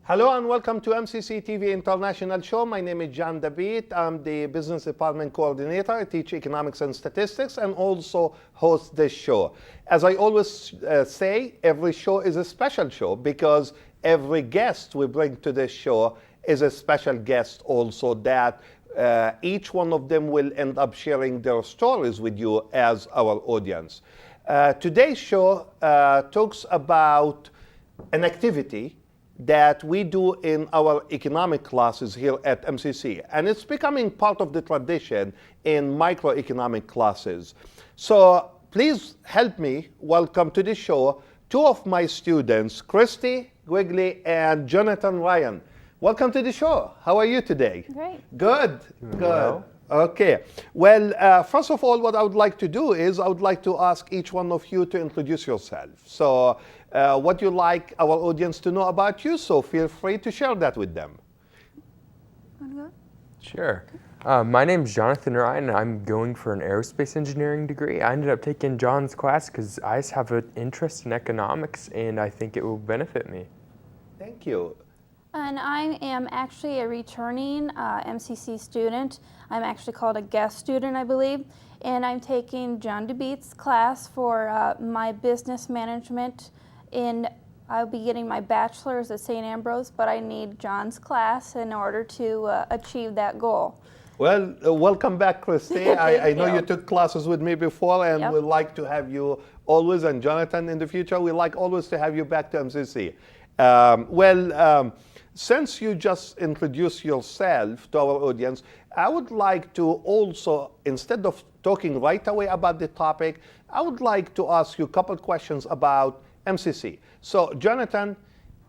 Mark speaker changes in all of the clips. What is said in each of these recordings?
Speaker 1: Hello and welcome to MCC TV International Show. My name is Dabeet. I'm the Business Department Coordinator. I teach economics and statistics and also host this show. As I always say, every show is a special show because every guest we bring to this show is a special guest also that each one of them will end up sharing their stories with you as our audience. Today's show talks about an activity that we do in our economic classes here at MCC. And it's becoming part of the tradition in microeconomic classes. So please help me welcome to the show two of my students, Christy, Quigley, and Jonathan Ryan. Welcome to the show. How are you today?
Speaker 2: Great.
Speaker 1: Good. Good. Okay. Well, first of all, what I would like to do is I would like to ask each one of you to introduce yourself. So what you like our audience to know about you, so feel free to share that with them.
Speaker 3: Sure. My name is Jonathan Ryan, and I'm going for an aerospace engineering degree. I ended up taking John's class because I just have an interest in economics, and I think it will benefit me.
Speaker 1: Thank you.
Speaker 2: And I am actually a returning MCC student. I'm actually called a guest student, I believe. And I'm taking John Dabeet's class for my business management. I'll be getting my bachelor's at St. Ambrose, but I need John's class in order to achieve that goal.
Speaker 1: Well, welcome back, Christy. I know you took classes with me before, and we'd like to have you always, and Jonathan in the future, we'd like always to have you back to MCC. Since you just introduced yourself to our audience, I would like to also, instead of talking right away about the topic, I would like to ask you a couple questions about MCC. So, Jonathan,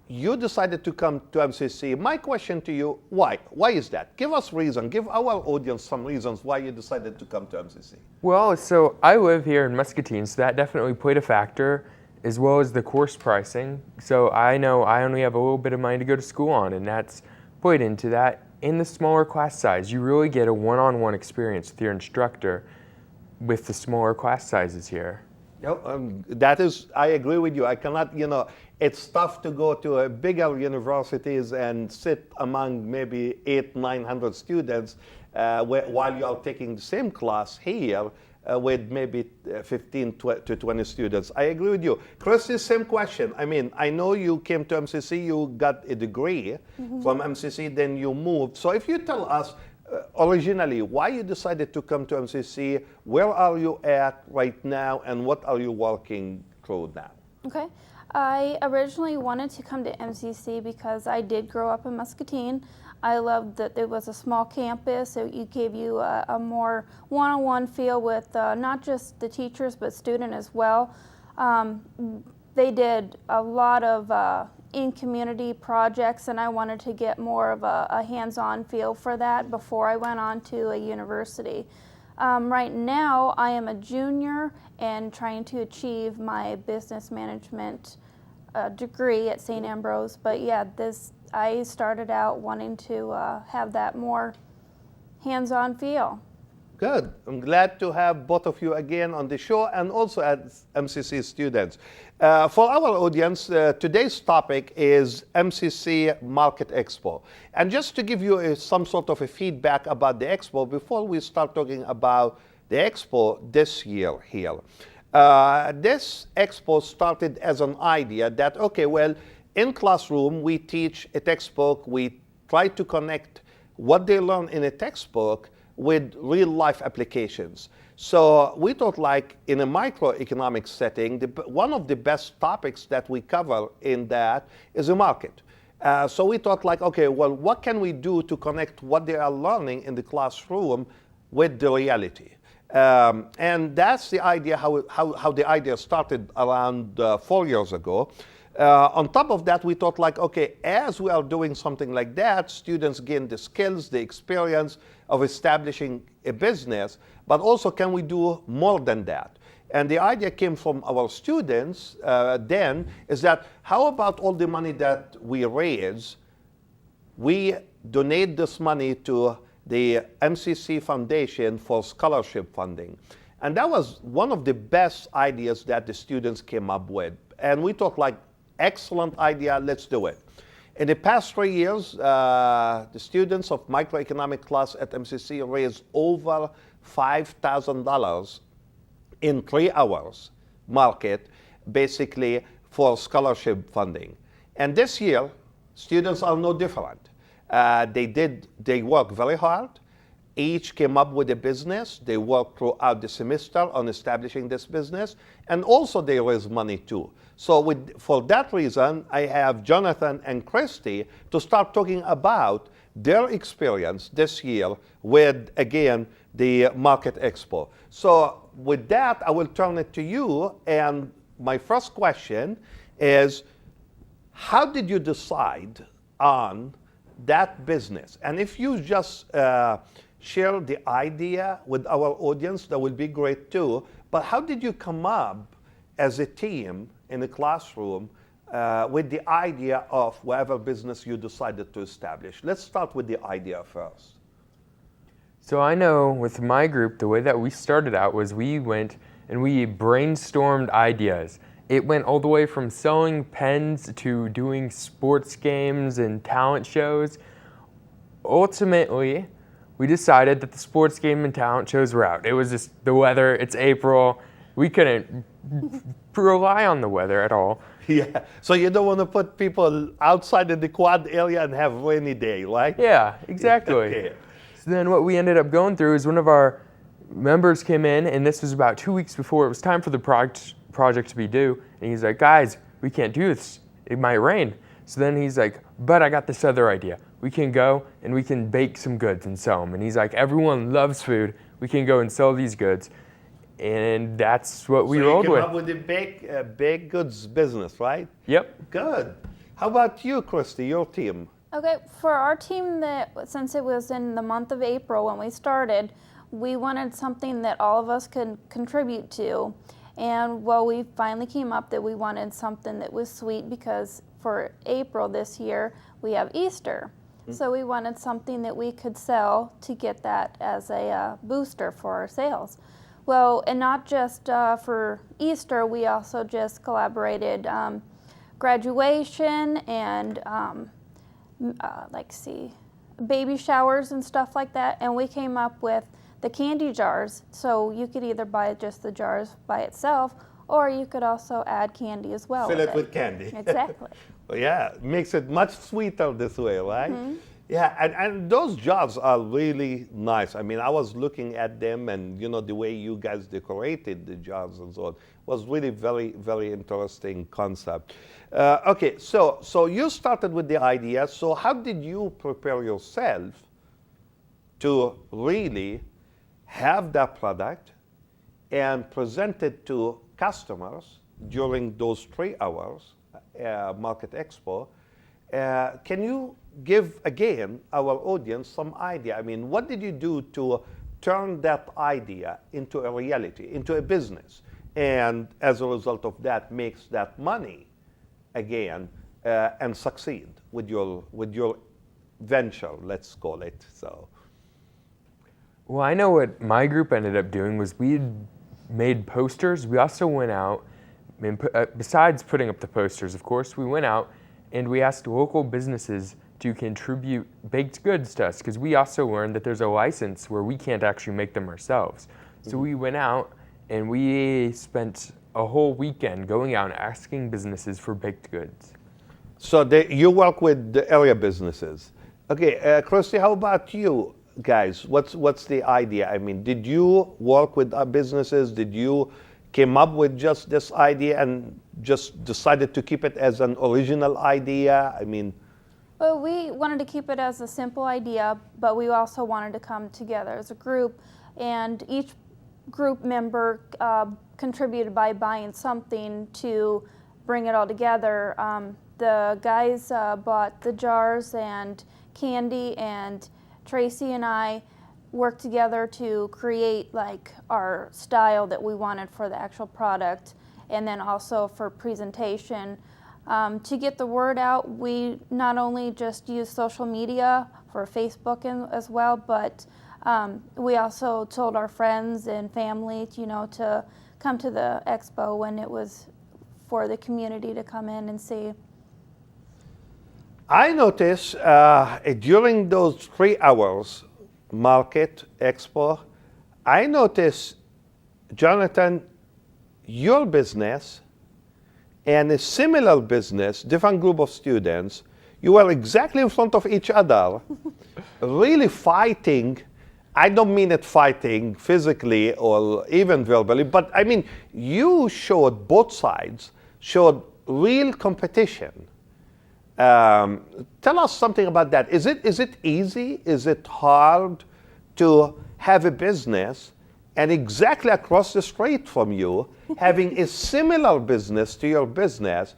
Speaker 1: you decided to come to MCC. My question to you, why? Why is that? Give us reason. Give our audience some reasons why you decided to come to MCC.
Speaker 3: Well, so I live here in Muscatine, so that definitely played a factor, as well as the course pricing. So I know I only have a little bit of money to go to school on, and that's played into that. In the smaller class size, you really get a one-on-one experience with your instructor with the smaller class sizes here.
Speaker 1: That is, I agree with you. I cannot, it's tough to go to a bigger universities and sit among maybe 800-900 students while you are taking the same class here with maybe 15 to 20 students. I agree with you. Christy, same question. I mean, I know you came to MCC, you got a degree from MCC, then you moved. So if you tell us originally why you decided to come to MCC, where are you at right now, and what are you working through now?
Speaker 2: Okay. I originally wanted to come to MCC because I did grow up in Muscatine. I loved that it was a small campus. It gave you a more one-on-one feel with not just the teachers, but student as well. They did a lot of in-community projects, and I wanted to get more of a hands-on feel for that before I went on to a university. Right now, I am a junior and trying to achieve my business management degree at St. Ambrose, but yeah, I started out wanting to have that more hands-on feel.
Speaker 1: Good. I'm glad to have both of you again on the show and also as MCC students. For our audience, today's topic is MCC Market Expo. And just to give you some sort of a feedback about the Expo, before we start talking about the Expo this year here. This Expo started as an idea that, okay, well, in classroom, we teach a textbook. We try to connect what they learn in a textbook with real-life applications. So we thought, like, in a microeconomic setting, one of the best topics that we cover in that is the market. So we thought, like, okay, well, what can we do to connect what they are learning in the classroom with the reality? And that's the idea, how the idea started around 4 years ago. On top of that, we thought, like, okay, as we are doing something like that, students gain the skills, the experience of establishing a business, but also can we do more than that? And the idea came from our students then, is that how about all the money that we raise, we donate this money to the MCC Foundation for scholarship funding. And that was one of the best ideas that the students came up with. And we thought, like, excellent idea, let's do it. In the past 3 years, the students of microeconomic class at MCC raised over $5,000 in 3 hours market, basically for scholarship funding. And this year, students are no different. They work very hard. Each came up with a business. They worked throughout the semester on establishing this business, and also they raise money too. So for that reason, I have Jonathan and Christy to start talking about their experience this year with, again, the Market Expo. So with that, I will turn it to you. And my first question is, how did you decide on that business? And if you just share the idea with our audience, that would be great too. But how did you come up as a team in the classroom with the idea of whatever business you decided to establish? Let's start with the idea first.
Speaker 3: So I know with my group, the way that we started out was we went and we brainstormed ideas. It went all the way from selling pens to doing sports games and talent shows. Ultimately, we decided that the sports game and talent shows were out. It was just the weather, it's April. We couldn't rely on the weather at all.
Speaker 1: Yeah, so you don't want to put people outside in the quad area and have rainy day, right?
Speaker 3: Yeah, exactly.
Speaker 1: Okay.
Speaker 3: So then what we ended up going through is one of our members came in, and this was about 2 weeks before it was time for the project to be due, and he's like, guys, we can't do this. It might rain. So then he's like, but I got this other idea. We can go and we can bake some goods and sell them. And he's like, everyone loves food. We can go and sell these goods. And that's what we rolled with.
Speaker 1: So you came up with the baked goods business, right?
Speaker 3: Yep.
Speaker 1: Good. How about you, Christy, your team?
Speaker 2: Okay, for our team, since it was in the month of April when we started, we wanted something that all of us could contribute to. And well, we finally came up that we wanted something that was sweet, because for April this year, we have Easter. So we wanted something that we could sell to get that as a booster for our sales. Well, and not just for Easter, we also just collaborated graduation and baby showers and stuff like that. And we came up with the candy jars. So you could either buy just the jars by itself, or you could also add candy as well.
Speaker 1: Fill it with candy.
Speaker 2: Exactly.
Speaker 1: Well, yeah, it makes it much sweeter this way, right? Mm-hmm. Yeah, and those jars are really nice. I mean, I was looking at them, and you know, the way you guys decorated the jars and so on was really very, very interesting concept. Okay, so you started with the idea. So how did you prepare yourself to really have that product and present it to customers during those 3 hours Market Expo? Can you give again our audience some idea? I mean, what did you do to turn that idea into a reality, into a business, and as a result of that makes that money again and succeed with your venture, let's call it so?
Speaker 3: Well, I know what my group ended up doing was we made posters. We also went out, and besides putting up the posters, of course, we went out and we asked local businesses to contribute baked goods to us, because we also learned that there's a license where we can't actually make them ourselves. So we went out and we spent a whole weekend going out and asking businesses for baked goods.
Speaker 1: So you work with the area businesses. Okay, Christy, how about you guys? What's the idea? I mean, did you work with businesses? Did you came up with just this idea and just decided to keep it as an original idea? I mean,
Speaker 2: well, we wanted to keep it as a simple idea, but we also wanted to come together as a group, and each group member contributed by buying something to bring it all together. The guys bought the jars and candy, and Tracy and I worked together to create like our style that we wanted for the actual product, and then also for presentation. To get the word out, we not only just use social media for Facebook as well, but we also told our friends and family, to come to the expo when it was for the community to come in and see.
Speaker 1: I notice during those 3 hours, Market Expo, I notice, Jonathan, your business and a similar business, different group of students, you were exactly in front of each other, really fighting. I don't mean it fighting physically or even verbally, but I mean, you showed, both sides showed real competition. Tell us something about that. Is it easy? Is it hard to have a business and exactly across the street from you, having a similar business to your business?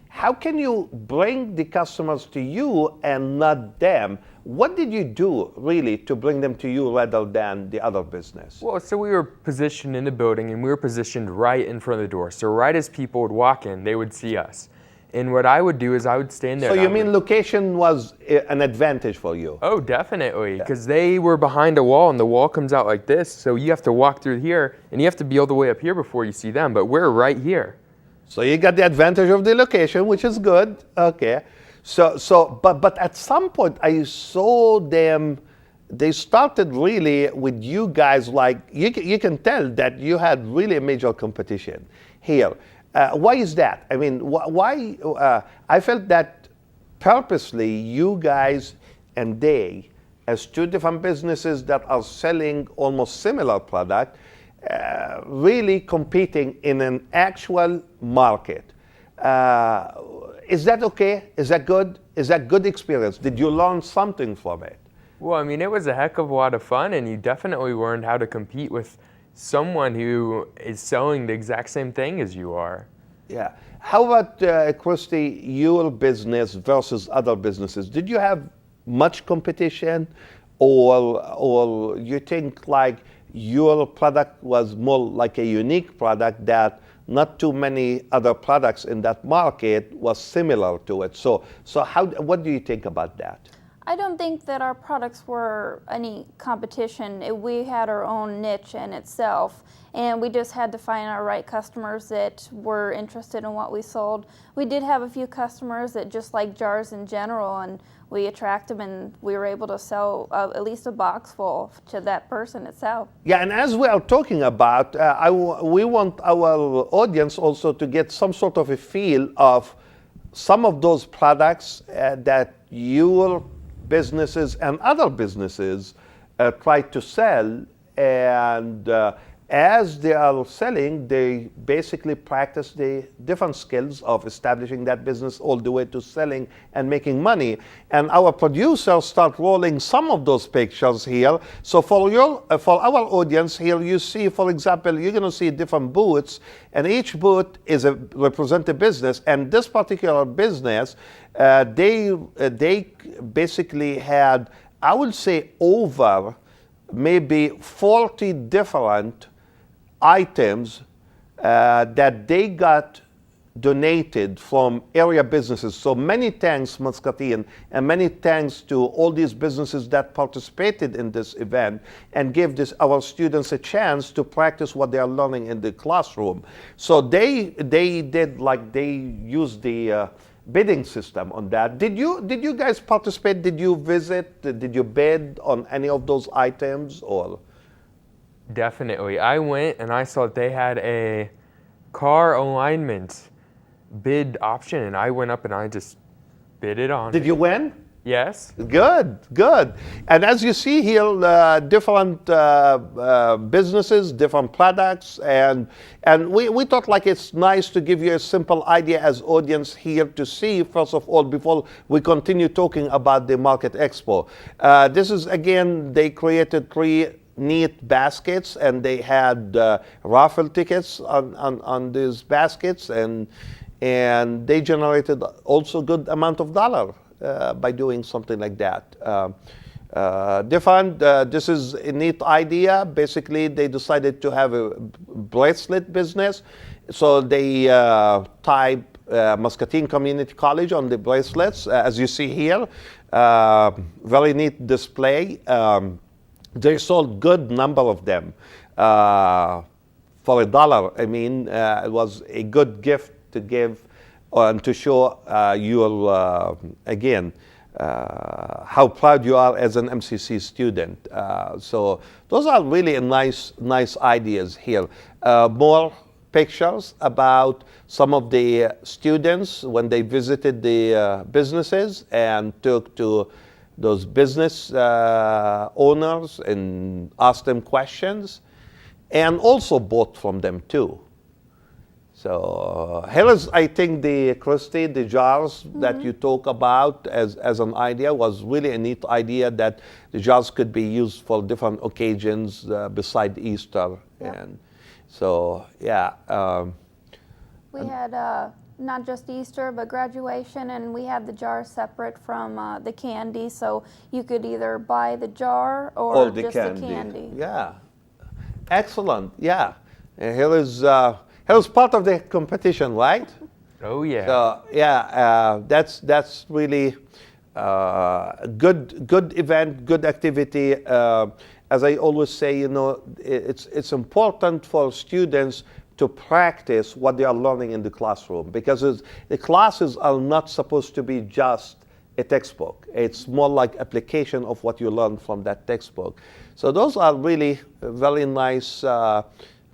Speaker 1: How can you bring the customers to you and not them? What did you do really to bring them to you rather than the other business?
Speaker 3: Well, so we were positioned in the building and we were positioned right in front of the door. So right as people would walk in, they would see us. And what I would do is I would stand there.
Speaker 1: So you mean location was an advantage for you?
Speaker 3: Oh, definitely, because they were behind a wall and the wall comes out like this. So you have to walk through here and you have to be all the way up here before you see them, but we're right here.
Speaker 1: So you got the advantage of the location, which is good. Okay. But at some point I saw them, they started really with you guys, like you can tell that you had really a major competition here. Why is that? I mean, why? I felt that purposely you guys and they, as two different businesses that are selling almost similar product, really competing in an actual market. Is that okay? Is that good? Is that good experience? Did you learn something from it?
Speaker 3: Well, I mean, it was a heck of a lot of fun, and you definitely learned how to compete with someone who is selling the exact same thing as you are.
Speaker 1: Yeah. How about, Christy, your business versus other businesses? Did you have much competition, or you think like your product was more like a unique product that not too many other products in that market was similar to it? So what do you think about that?
Speaker 2: I don't think that our products were any competition. We had our own niche in itself, and we just had to find our right customers that were interested in what we sold. We did have a few customers that just like jars in general, and we attract them, and we were able to sell at least a box full to that person itself.
Speaker 1: Yeah, and as we are talking about, we want our audience also to get some sort of a feel of some of those products that your businesses and other businesses try to sell, and as they are selling, they basically practice the different skills of establishing that business all the way to selling and making money. And our producers start rolling some of those pictures here. So for our audience here, you see, for example, you're going to see different booths, and each booth represent a business. And this particular business, they basically had, I would say, over maybe 40 different items that they got donated from area businesses. So many thanks, Muscatine, and many thanks to all these businesses that participated in this event and gave our students a chance to practice what they are learning in the classroom. So they did, like, they used the bidding system on that. Did you guys participate? Did you visit? Did you bid on any of those items? Or
Speaker 3: Definitely. I went and I saw that they had a car alignment bid option, and I went up and I just bid it on.
Speaker 1: Did you win?
Speaker 3: Yes.
Speaker 1: Good. And as you see here, different businesses, different products, and we thought like it's nice to give you a simple idea as audience here to see, first of all, before we continue talking about the Market Expo. This is, again, they created 3 neat baskets, and they had raffle tickets on these baskets, and they generated also good amount of dollar by doing something like that. This is a neat idea. Basically, they decided to have a bracelet business. So they type Muscatine Community College on the bracelets, as you see here. Very neat display. They sold good number of them for $1. I mean, it was a good gift to give and to show again, how proud you are as an MCC student. So those are really nice ideas here. More pictures about some of the students when they visited the businesses and talked to those business owners and asked them questions, and also bought from them too. So here is, I think, the Christy, the jars that you talk about as an idea was really a neat idea, that the jars could be used for different occasions beside Easter.
Speaker 2: Yep.
Speaker 1: And so, yeah.
Speaker 2: We had not just Easter, but graduation, and we had the jar separate from the candy, so you could either buy the jar or
Speaker 1: the
Speaker 2: just
Speaker 1: candy.
Speaker 2: the candy.
Speaker 1: Yeah. Excellent. Yeah. And here's part of the competition, right?
Speaker 3: Oh yeah.
Speaker 1: So yeah, that's really good event, good activity. As I always say, it's important for students to practice what they are learning in the classroom, because the classes are not supposed to be just a textbook. It's more like application of what you learn from that textbook. So those are really very nice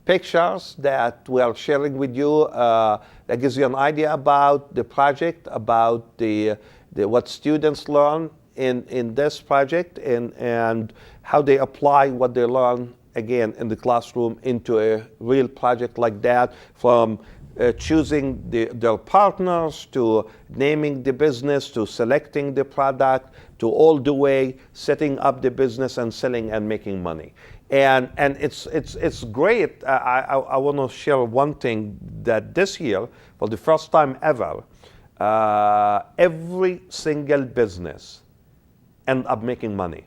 Speaker 1: pictures that we are sharing with you. That gives you an idea about the project, about the what students learn in this project, and how they apply what they learn again in the classroom into a real project like that, from choosing their partners, to naming the business, to selecting the product, to all the way setting up the business and selling and making money. And it's great. I want to share one thing, that this year, for the first time ever, every single business end up making money.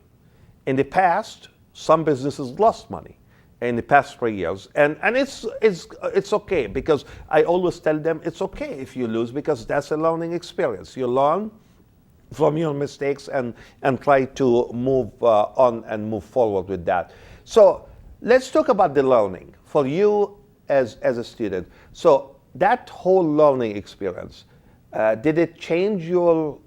Speaker 1: In the past, some businesses lost money in the past 3 years, and it's okay, because I always tell them it's okay if you lose, because that's a learning experience. You learn from your mistakes and try to move on and move forward with that. So let's talk about the learning for you as a student. So that whole learning experience, did it change your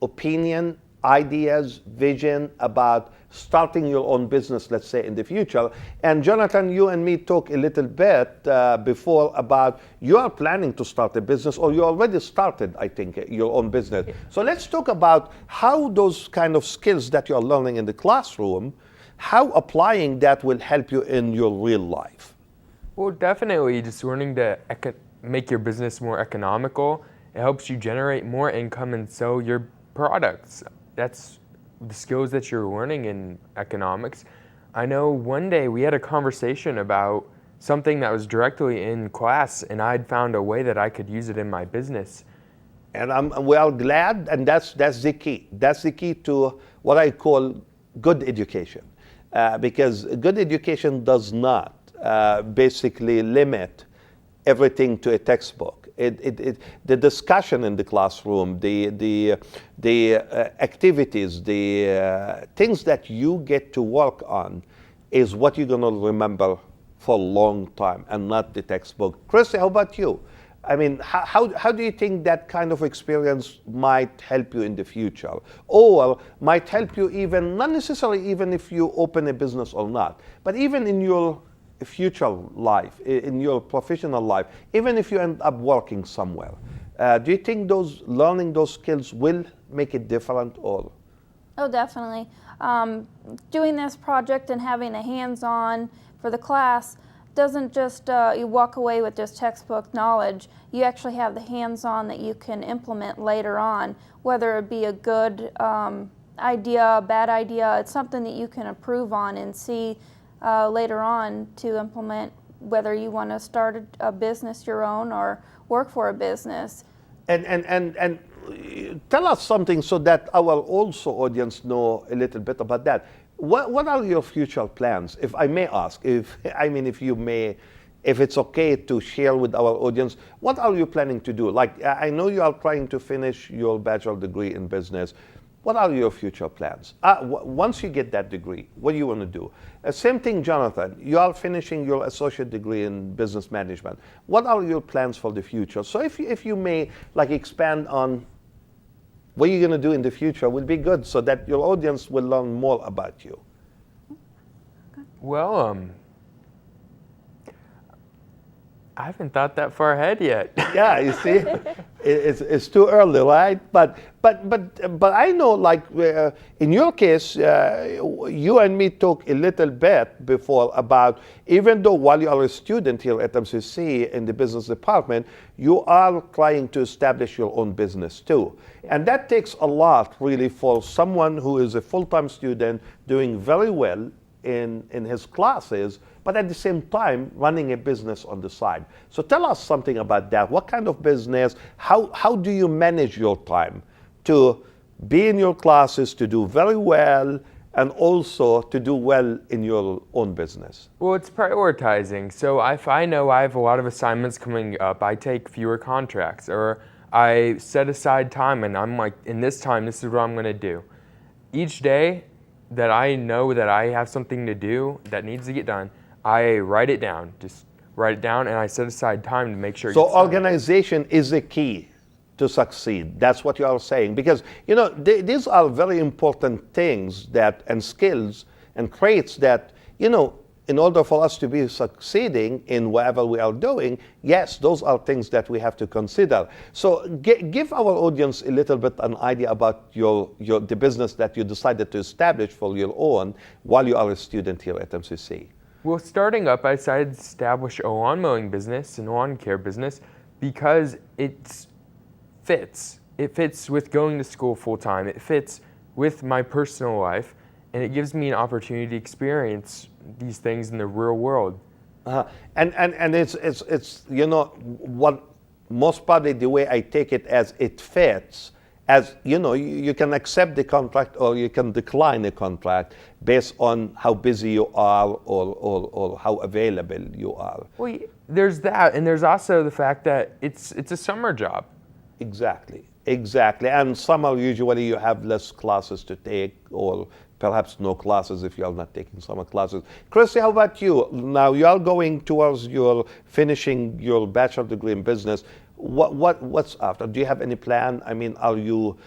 Speaker 1: opinion, ideas, vision about starting your own business, let's say, in the future? And Jonathan, you and me talked a little bit before about you are planning to start a business, or you already started, I think, your own business. Yeah. So let's talk about how those kind of skills that you're learning in the classroom, how applying that will help you in your real life.
Speaker 3: Well, definitely just learning to make your business more economical. It helps you generate more income and sell your products. That's the skills that you're learning in economics. I know one day we had a conversation about something that was directly in class, and I'd found a way that I could use it in my business.
Speaker 1: And we are glad, and that's the key. That's the key to what I call good education, because good education does not basically limit everything to a textbook. The discussion in the classroom, the activities, the things that you get to work on is what you're going to remember for a long time, and not the textbook. Christy, how about you? I mean, how do you think that kind of experience might help you in the future, or might help you even, not necessarily even if you open a business or not, but even in your future life, in your professional life, even if you end up working somewhere? Do you think learning those skills will make it different, or?
Speaker 2: Oh, definitely. Doing this project and having a hands-on for the class doesn't just you walk away with just textbook knowledge. You actually have the hands-on that you can implement later on, whether it be a good idea, a bad idea. It's something that you can improve on and see later on to implement, whether you want to start a business your own or work for a business.
Speaker 1: And tell us something so that our also audience know a little bit about that. What are your future plans, if I may ask? If it's okay to share with our audience, what are you planning to do? Like, I know you are trying to finish your bachelor degree in business. What are your future plans? Once you get that degree, what do you want to do? Same thing, Jonathan. You are finishing your associate degree in business management. What are your plans for the future? So if you may like expand on what you're going to do in the future, would be good so that your audience will learn more about you.
Speaker 3: Well, I haven't thought that far ahead yet.
Speaker 1: Yeah, you see, it's too early, right? But I know, like in your case, you and me talked a little bit before about, even though while you are a student here at MCC in the business department, you are trying to establish your own business too, and that takes a lot really for someone who is a full-time student doing very well in his classes, but at the same time running a business on the side. So tell us something about that. What kind of business? How do you manage your time to be in your classes, to do very well, and also to do well in your own business?
Speaker 3: Well, it's prioritizing. So if I know I have a lot of assignments coming up, I take fewer contracts, or I set aside time and I'm like, in this time, this is what I'm going to do. Each day that I know that I have something to do that needs to get done, I write it down. Just write it down, and I set aside time to make sure.
Speaker 1: So organization is the key to succeed. That's what you are saying, because these are very important things and skills and traits that in order for us to be succeeding in whatever we are doing, yes, those are things that we have to consider. So give our audience a little bit an idea about the business that you decided to establish for your own while you are a student here at MCC.
Speaker 3: Well, starting up, I decided to establish a lawn mowing business and lawn care business because it fits. It fits with going to school full time. It fits with my personal life, and it gives me an opportunity to experience these things in the real world.
Speaker 1: And it's what most probably the way I take it as it fits, as you can accept the contract or you can decline the contract based on how busy you are or how available you are.
Speaker 3: Well, there's that, and there's also the fact that it's a summer job.
Speaker 1: Exactly. And summer usually you have less classes to take, or perhaps no classes if you are not taking summer classes. Christy, how about you? Now you are going towards your finishing your bachelor degree in business. What's after? Do you have any plan? I mean, are you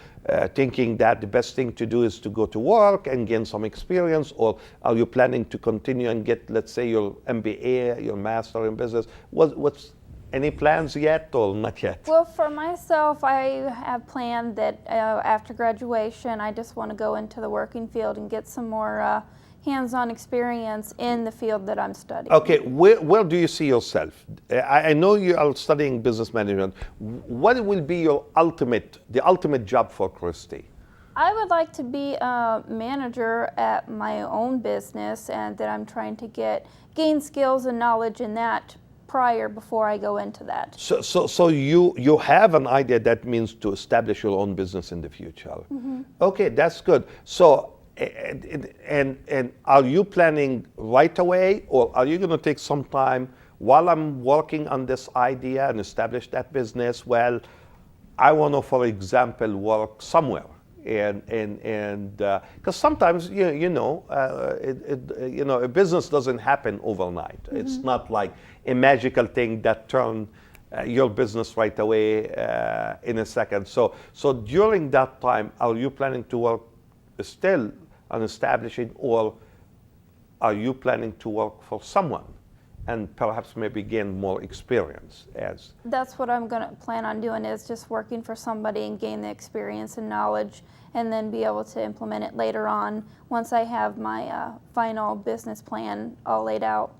Speaker 1: thinking that the best thing to do is to go to work and gain some experience, or are you planning to continue and get, let's say, your MBA, your master in business? What's any plans yet or not yet?
Speaker 2: Well, for myself, I have planned that after graduation, I just want to go into the working field and get some more hands-on experience in the field that I'm studying.
Speaker 1: Okay, where do you see yourself? I know you are studying business management. What will be the ultimate job for Christy?
Speaker 2: I would like to be a manager at my own business, and that I'm trying to gain skills and knowledge in that before I go into that.
Speaker 1: So you have an idea that means to establish your own business in the future. Mm-hmm. Okay, that's good. So and are you planning right away, or are you going to take some time while I'm working on this idea and establish that business? Well, I want to, for example, work somewhere. And because sometimes a business doesn't happen overnight. Mm-hmm. It's not like a magical thing that turns your business right away in a second. So during that time, are you planning to work still on establishing, or are you planning to work for someone and perhaps maybe gain more experience?
Speaker 2: That's what I'm going to plan on doing, is just working for somebody and gain the experience and knowledge, and then be able to implement it later on once I have my final business plan all laid out.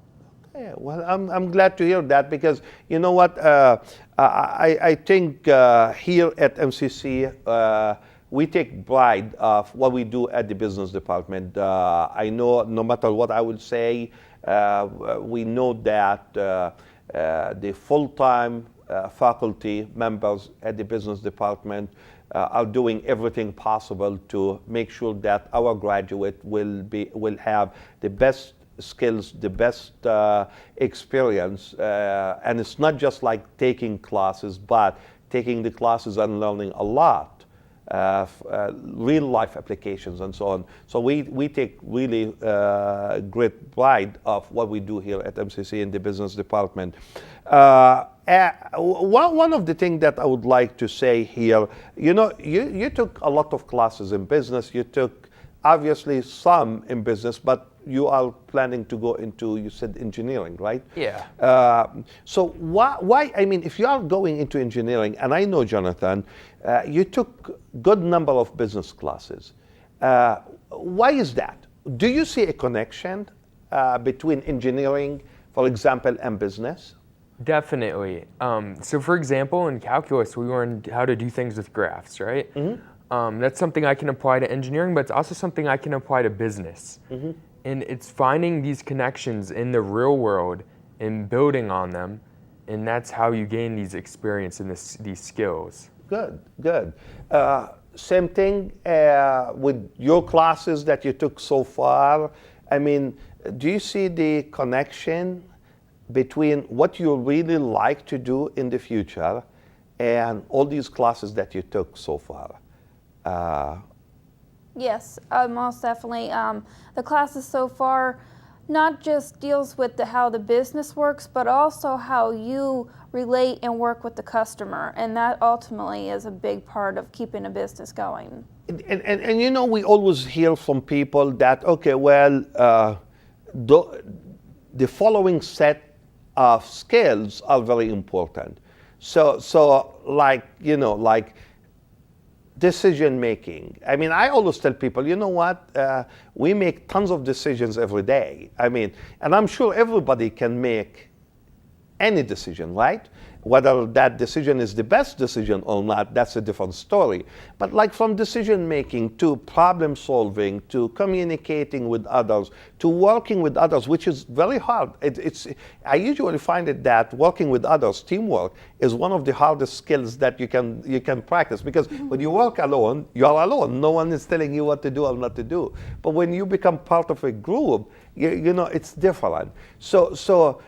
Speaker 1: Yeah, well, I'm glad to hear that, because you know what, I think here at MCC we take pride of what we do at the business department. I know no matter what I would say, we know that the full-time faculty members at the business department are doing everything possible to make sure that our graduate will have the best skills, the best experience, and it's not just like taking classes, but taking the classes and learning a lot real life applications and so on. So we take really great pride of what we do here at MCC in the business department. One of the things that I would like to say here, you took a lot of classes in business. You took obviously some in business, but you are planning to go into, you said, engineering, right?
Speaker 3: Yeah.
Speaker 1: So why, I mean, if you are going into engineering, and I know, Jonathan, you took good number of business classes. Why is that? Do you see a connection between engineering, for example, and business?
Speaker 3: Definitely. So for example, in calculus, we learned how to do things with graphs, right? That's something I can apply to engineering, but it's also something I can apply to business. And it's finding these connections in the real world and building on them, and that's how you gain these experience and these skills.
Speaker 1: Good, good. Same thing with your classes that you took so far. I mean, do you see the connection between what you really like to do in the future and all these classes that you took so far?
Speaker 2: Yes, most definitely. The classes so far not just deals with how the business works, but also how you relate and work with the customer, and that ultimately is a big part of keeping a business going.
Speaker 1: And we always hear from people that, okay, well, the following set of skills are very important. So like, like decision making. I mean, I always tell people, you know what? We make tons of decisions every day. I mean, and I'm sure everybody can make any decision, right? Whether that decision is the best decision or not, that's a different story. But like from decision making to problem solving to communicating with others to working with others, which is very hard. I usually find it that working with others, teamwork, is one of the hardest skills that you can practice, because when you work alone, you are alone. No one is telling you what to do or not to do. But when you become part of a group, it's different. So.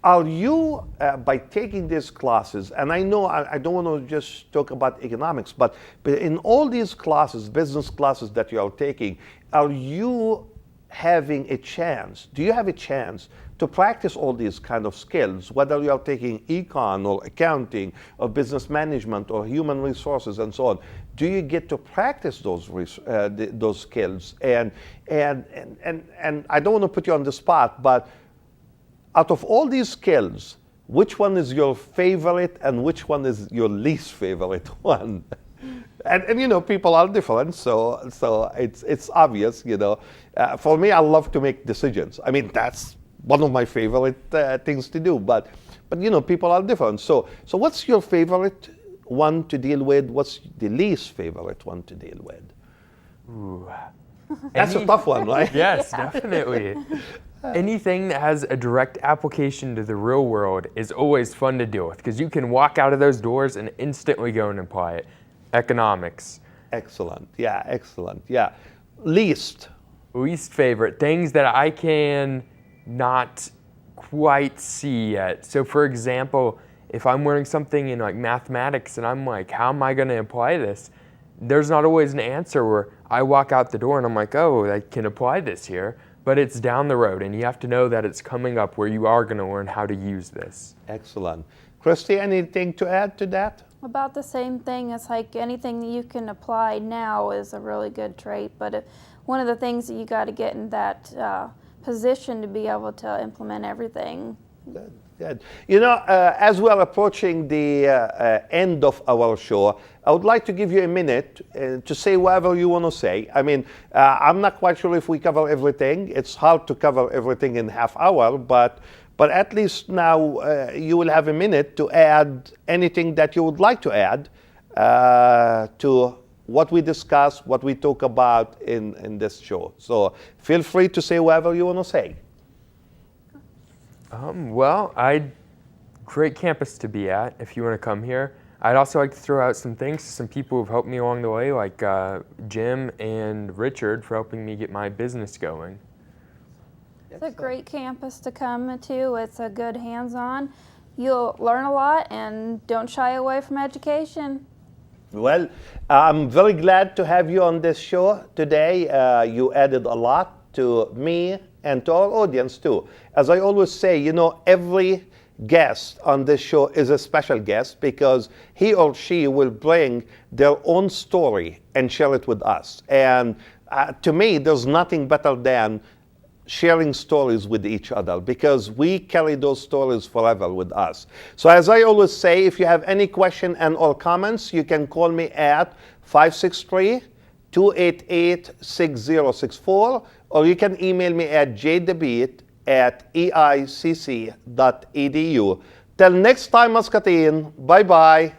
Speaker 1: Are you, by taking these classes, and I know I don't want to just talk about economics, but in all these classes, business classes that you are taking, are you having a chance, do you have a chance to practice all these kind of skills, whether you are taking econ or accounting or business management or human resources and so on? Do you get to practice those skills? And I don't want to put you on the spot, but out of all these skills, which one is your favorite and which one is your least favorite one? And people are different, so it's obvious. For me, I love to make decisions. I mean, that's one of my favorite things to do. But people are different. So what's your favorite one to deal with? What's the least favorite one to deal with?
Speaker 3: Ooh.
Speaker 1: That's a tough one, right?
Speaker 3: Yes, definitely. Anything that has a direct application to the real world is always fun to deal with, because you can walk out of those doors and instantly go and apply it. Economics.
Speaker 1: Excellent. Yeah, excellent. Yeah. Least
Speaker 3: favorite. Things that I can not quite see yet. So for example, if I'm learning something in like mathematics and I'm like, how am I going to apply this? There's not always an answer where I walk out the door and I'm like, oh, I can apply this here. But it's down the road, and you have to know that it's coming up where you are going to learn how to use this.
Speaker 1: Excellent. Christy, anything to add to that?
Speaker 2: About the same thing. It's like anything that you can apply now is a really good trait, but one of the things that you got to get in that position to be able to implement everything.
Speaker 1: Good. Good. As we are approaching the end of our show, I would like to give you a minute to say whatever you want to say. I mean, I'm not quite sure if we cover everything. It's hard to cover everything in half hour, but at least now you will have a minute to add anything that you would like to add to what we discuss, what we talk about in this show. So feel free to say whatever you want to say.
Speaker 3: Well, great campus to be at if you want to come here. I'd also like to throw out some thanks to some people who've helped me along the way, like Jim and Richard for helping me get my business going.
Speaker 2: It's a great campus to come to. It's a good hands-on. You'll learn a lot, and don't shy away from education.
Speaker 1: Well, I'm very glad to have you on this show today. You added a lot to me and to our audience too. As I always say, you know, every guest on this show is a special guest because he or she will bring their own story and share it with us. And to me, there's nothing better than sharing stories with each other because we carry those stories forever with us. So as I always say, if you have any question and or comments, you can call me at 563-288-6064, or you can email me at jdabeet@eicc.edu. Till next time, Muscatine, bye-bye.